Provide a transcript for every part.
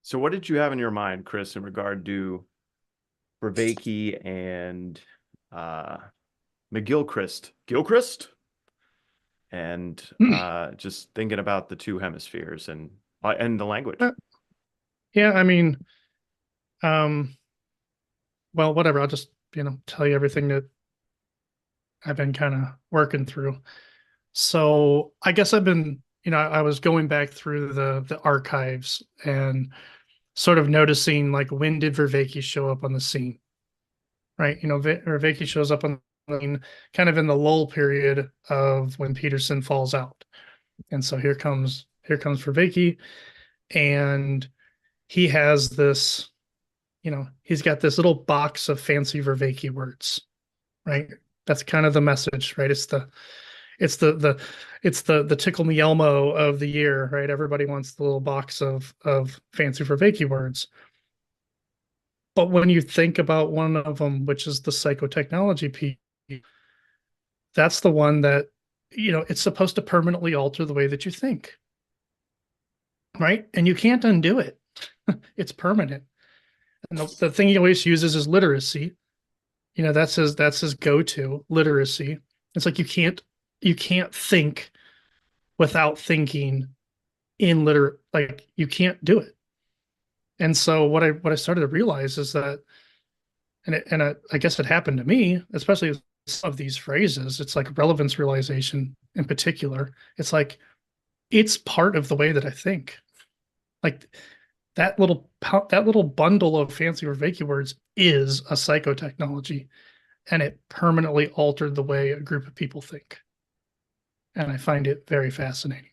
So what did you have in your mind, Chris, in regard to Vervaeke and uh Gilchrist and just thinking about the two hemispheres and the language. Uh, Yeah, I mean, um, well, whatever. I'll just, tell you everything that I've been kind of working through. So I guess I was going back through the archives and sort of noticing like when did Vervaeke show up on the scene, right? Vervaeke shows up on the scene kind of in the lull period of when Peterson falls out. And so here comes Vervaeke, and he has this, he's got this little box of fancy Vervaeke words, right? That's kind of the message, right? It's the it's the tickle me Elmo of the year, right? Everybody wants the little box of fancy Vervaeke words. But when you think about one of them, which is the psychotechnology piece, that's the one that it's supposed to permanently alter the way that you think, right? And you can't undo it. It's permanent. And the thing he always uses is literacy. That's his go-to literacy. It's like you can't think without thinking in like you can't do it. And so what I started to realize is that, I guess it happened to me, especially with some of these phrases. It's like relevance realization in particular. It's like it's part of the way that I think. Like that little bundle of fancy or Reiki words is a psychotechnology, and it permanently altered the way a group of people think. And I find it very fascinating.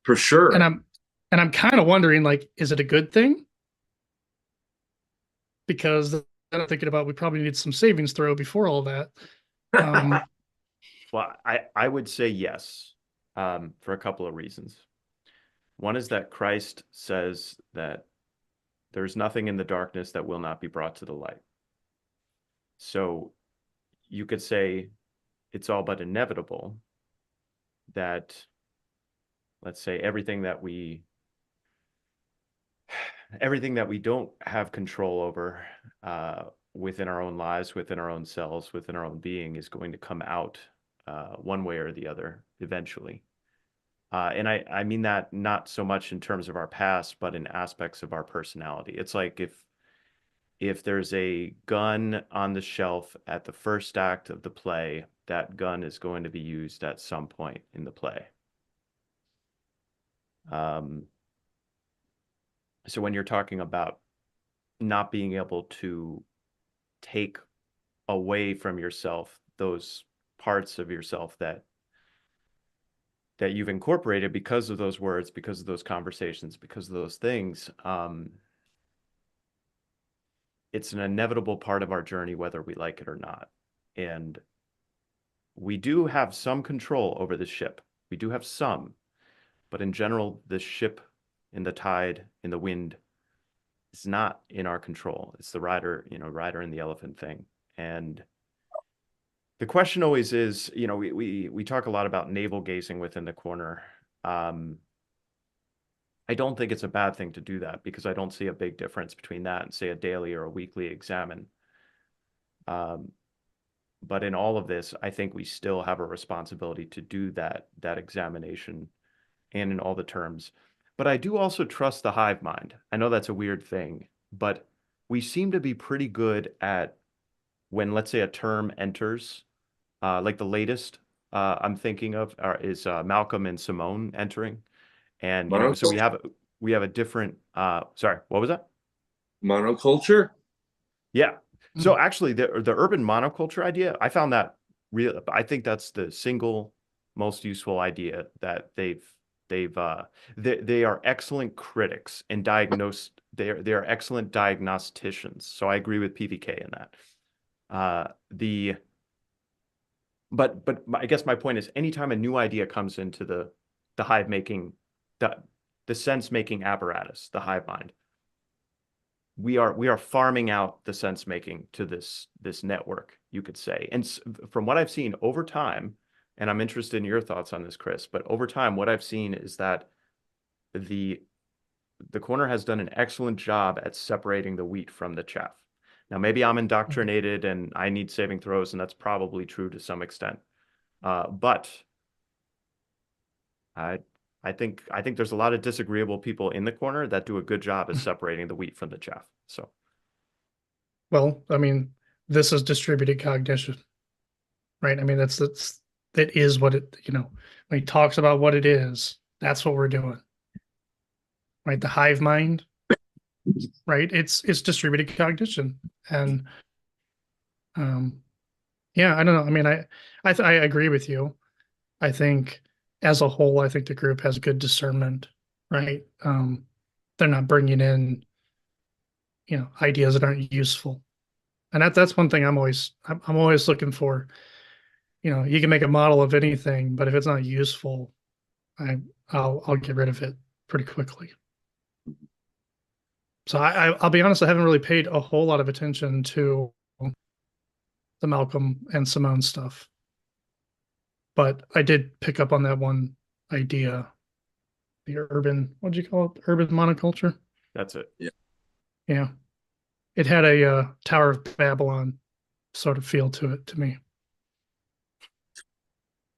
For And sure. I'm kind of wondering, like, is it a good thing? Because then I'm thinking about we probably need some savings throw before all that. Um, Well, I would say yes, for a couple of reasons. One is that Christ says that there's nothing in the darkness that will not be brought to the light. So you could say it's all but inevitable that, let's say, everything that we don't have control over within our own lives, within our own selves, within our own being is going to come out one way or the other eventually. And I mean that not so much in terms of our past, but in aspects of our personality. It's like if there's a gun on the shelf at the first act of the play, that gun is going to be used at some point in the play. Um, so when you're talking about not being able to take away from yourself those parts of yourself that you've incorporated because of those words, because of those conversations, because of those things, it's an inevitable part of our journey, whether we like it or not. And we do have some control over the ship. We do have some, but in general, the ship in the tide, in the wind, is not in our control. It's the rider and the elephant thing. And the question always is, we talk a lot about navel gazing within the corner. Um, I don't think it's a bad thing to do that because I don't see a big difference between that and say a daily or a weekly examine. Um, but in all of this, I think we still have a responsibility to do that examination and in all the terms. But I do also trust the hive mind. I know that's a weird thing, but we seem to be pretty good at when, let's say, a term enters, like the latest I'm thinking of is Malcolm and Simone entering. And so we Monoculture. have a different sorry, what was that? Monoculture. Yeah. So actually the urban monoculture idea, I found that real. I think that's the single most useful idea that they are excellent critics and they are excellent diagnosticians. So I agree with PVK in that. The but I guess my point is anytime a new idea comes into the hive making the the sense making apparatus, the hive mind, we are farming out the sense making to this network, you could say. And from what I've seen over time, and I'm interested in your thoughts on this, Chris, but over time, what I've seen is that the corner has done an excellent job at separating the wheat from the chaff. Now, maybe I'm indoctrinated and I need saving throws, and that's probably true to some extent. But I think there's a lot of disagreeable people in the corner that do a good job at separating the wheat from the chaff. So, Well, I mean, this is distributed cognition, right? I mean, that is what it, when he talks about what it is, that's what we're doing, right? The hive mind, right? It's distributed cognition, and yeah, I don't know. I mean, I agree with you. I think as a whole, I think the group has good discernment, right? They're not bringing in, ideas that aren't useful, and that's one thing I'm always looking for. You can make a model of anything, but if it's not useful, I'll get rid of it pretty quickly. So I'll be honest, I haven't really paid a whole lot of attention to the Malcolm and Simone stuff, but I did pick up on that one idea, the urban, what'd you call it? Urban monoculture. that's it. Yeah, it had a Tower of Babylon sort of feel to it to me.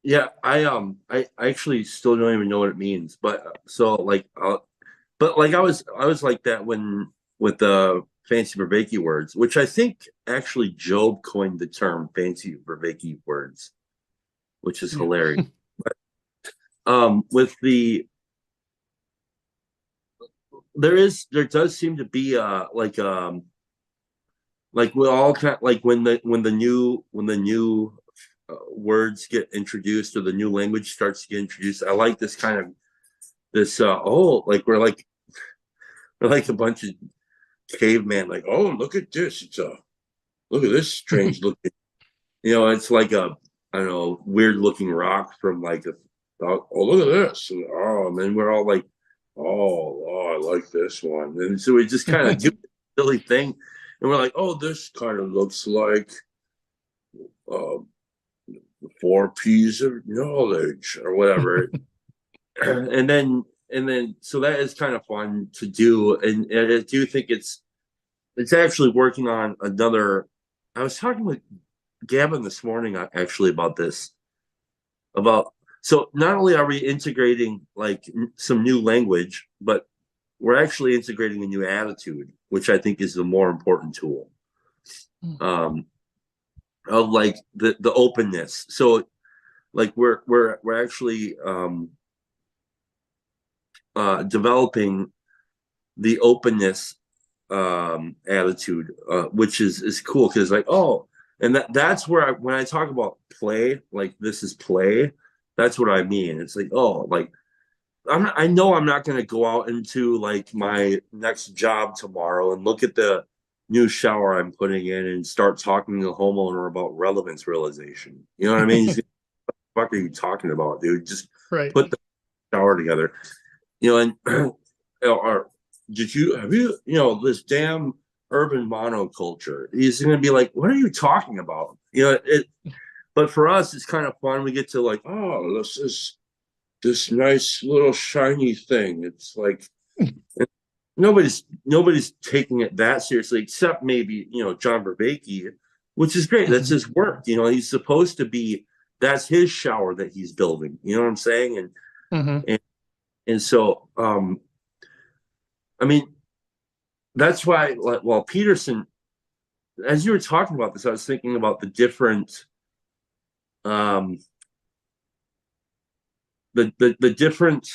Yeah, I actually still don't even know what it means, but so like, but like I was like that when with the fancy Vervaeke words, which I think actually Job coined the term fancy Vervaeke words, which is hilarious. With the there does seem to be like we all kind of, like when the new words get introduced or the new language starts to get introduced. I like this kind of this like we're like a bunch of caveman, like, oh, look at this, look at this strange looking, it's like a, I don't know, weird looking rock from like oh, look at this, and then we're all like, oh, I like this one, and so we just kind of do a silly thing, and we're like, oh, this kind of looks like uh, 4 P's of knowledge or whatever. and then so that is kind of fun to do, and I do think it's actually working on another. I was talking with Gavin this morning actually about this, so not only are we integrating like some new language, but we're actually integrating a new attitude, which I think is the more important tool. Of like the openness. So like we're actually developing the openness attitude, which is cool, because like, oh, and that's where when I talk about play, like this is play, that's what I mean. It's like, oh, like I know I'm not going to go out into like my next job tomorrow and look at the new shower I'm putting in and start talking to the homeowner about relevance realization. You know what I mean? What the fuck are you talking about, dude? Just Right. put the shower together. And or have you this damn urban monoculture? He's going to be like, what are you talking about? But for us, it's kind of fun. We get to like, oh, this is this nice little shiny thing. It's like nobody's taking it that seriously, except maybe John Vervaeke, which is great. That's his work. He's supposed to be. That's his shower that he's building. You know what I'm saying? And so, I mean, that's why. Well, Peterson, as you were talking about this, I was thinking about the different, the different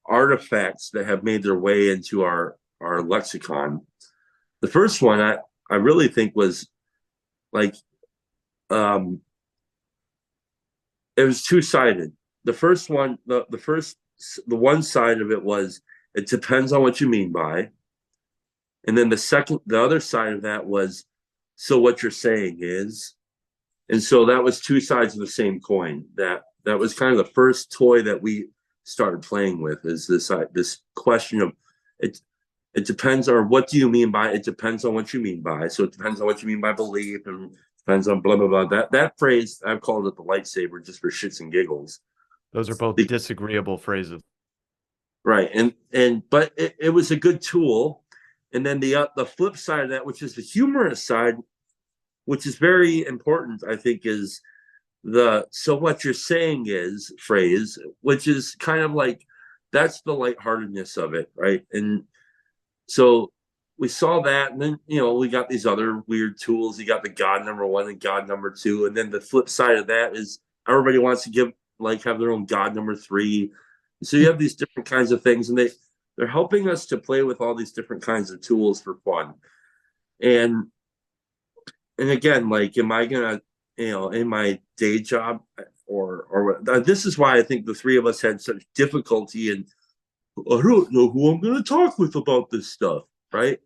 artifacts that have made their way into our lexicon. The first one I really think was like, it was two-sided. The first one, the one side of it was, it depends on what you mean by. And then the other side of that was, so what you're saying is. And so that was two sides of the same coin. That was kind of the first toy that we started playing with, is this question of it depends, or what do you mean by, it depends on what you mean by. So it depends on what you mean by belief, and depends on blah blah blah. That phrase, I've called it the lightsaber just for shits and giggles. Those are both disagreeable phrases. Right. But it was a good tool. And then the flip side of that, which is the humorous side, which is very important, I think, is the "so what you're saying is" phrase, which is kind of like, that's the lightheartedness of it, right? And so we saw that, and then we got these other weird tools. You got the God number one and God number two, and then the flip side of that is everybody wants to have their own God number three. So you have these different kinds of things, and they're helping us to play with all these different kinds of tools for fun. And again, like, am I gonna, in my day job, or this is why I think the three of us had such difficulty, and I don't know who I'm gonna talk with about this stuff, right?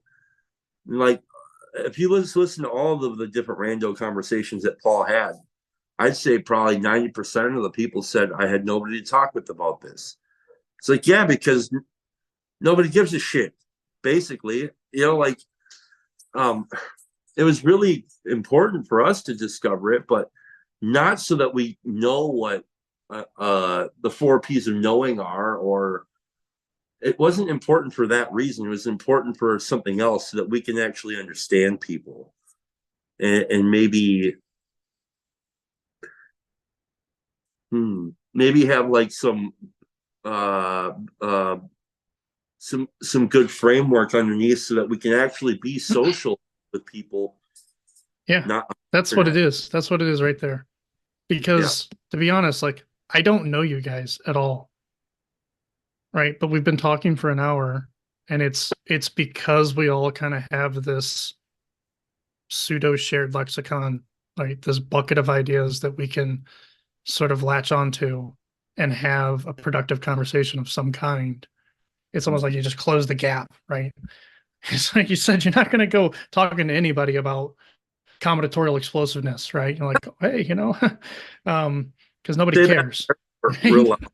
Like, if you listen to all of the different rando conversations that Paul had, I'd say probably 90% of the people said I had nobody to talk with about this. It's like, yeah, because nobody gives a shit, basically. Like, it was really important for us to discover it, but not so that we know what the four P's of knowing are, or it wasn't important for that reason. It was important for something else, so that we can actually understand people, and maybe have like uh, uh, some good framework underneath, so that we can actually be social with people. Yeah, Not that's what it is. That's what it is right there. Because to be honest, like, I don't know you guys at all. Right. But we've been talking for an hour, and it's because we all kind of have this pseudo shared lexicon, like this bucket of ideas that we can sort of latch onto and have a productive conversation of some kind. It's almost like you just close the gap, right? It's like you said, you're not going to go talking to anybody about combinatorial explosiveness, right? You're like, hey, because nobody say cares. that real loud.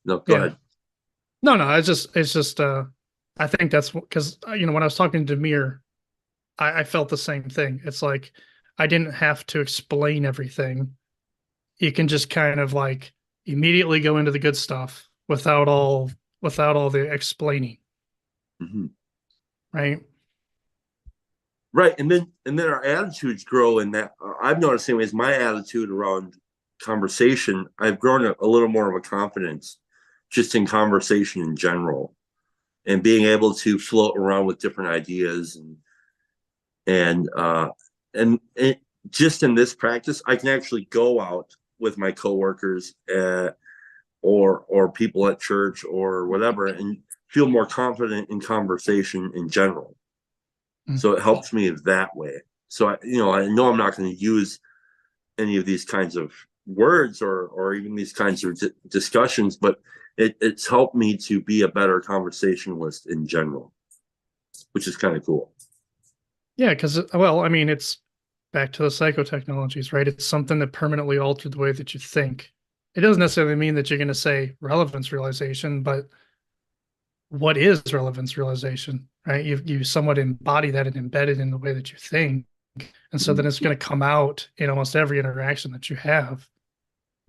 No, go ahead. No, it's just, I think that's because, when I was talking to Demir, I felt the same thing. It's like, I didn't have to explain everything. You can just kind of like immediately go into the good stuff without all the explaining. Mm-hmm. Right. Right. And then our attitudes grow in that. I've noticed, anyways, my attitude around conversation, I've grown a little more of a confidence just in conversation in general, and being able to float around with different ideas, and just in this practice, I can actually go out with my coworkers, or people at church or whatever, and feel more confident in conversation in general. So it helps me that way. So I know I'm not going to use any of these kinds of words, or even these kinds of discussions, but it's helped me to be a better conversationalist in general, which is kind of cool. Yeah, because, well, I mean, it's back to the psychotechnologies, right? It's something that permanently altered the way that you think. It doesn't necessarily mean that you're going to say relevance realization, but what is relevance realization, right? You somewhat embody that and embed it in the way that you think. And so then it's going to come out in almost every interaction that you have.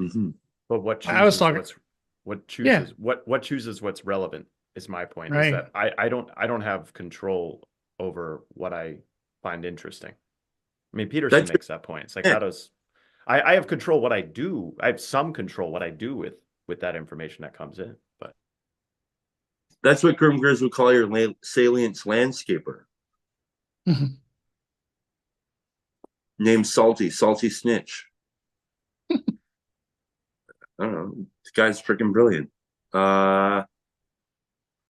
Mm-hmm. But what I was chooses talking, yeah, what chooses what's relevant is my point. Is right. that I don't have control over what I find interesting. I mean, Peterson That's makes that point. It's like, yeah. how does I have control what I do. I have some control what I do with that information that comes in. But That's what Grim Grizz would call your salience landscaper. Mhm. Named Salty Snitch. I don't know. This guy's freaking brilliant.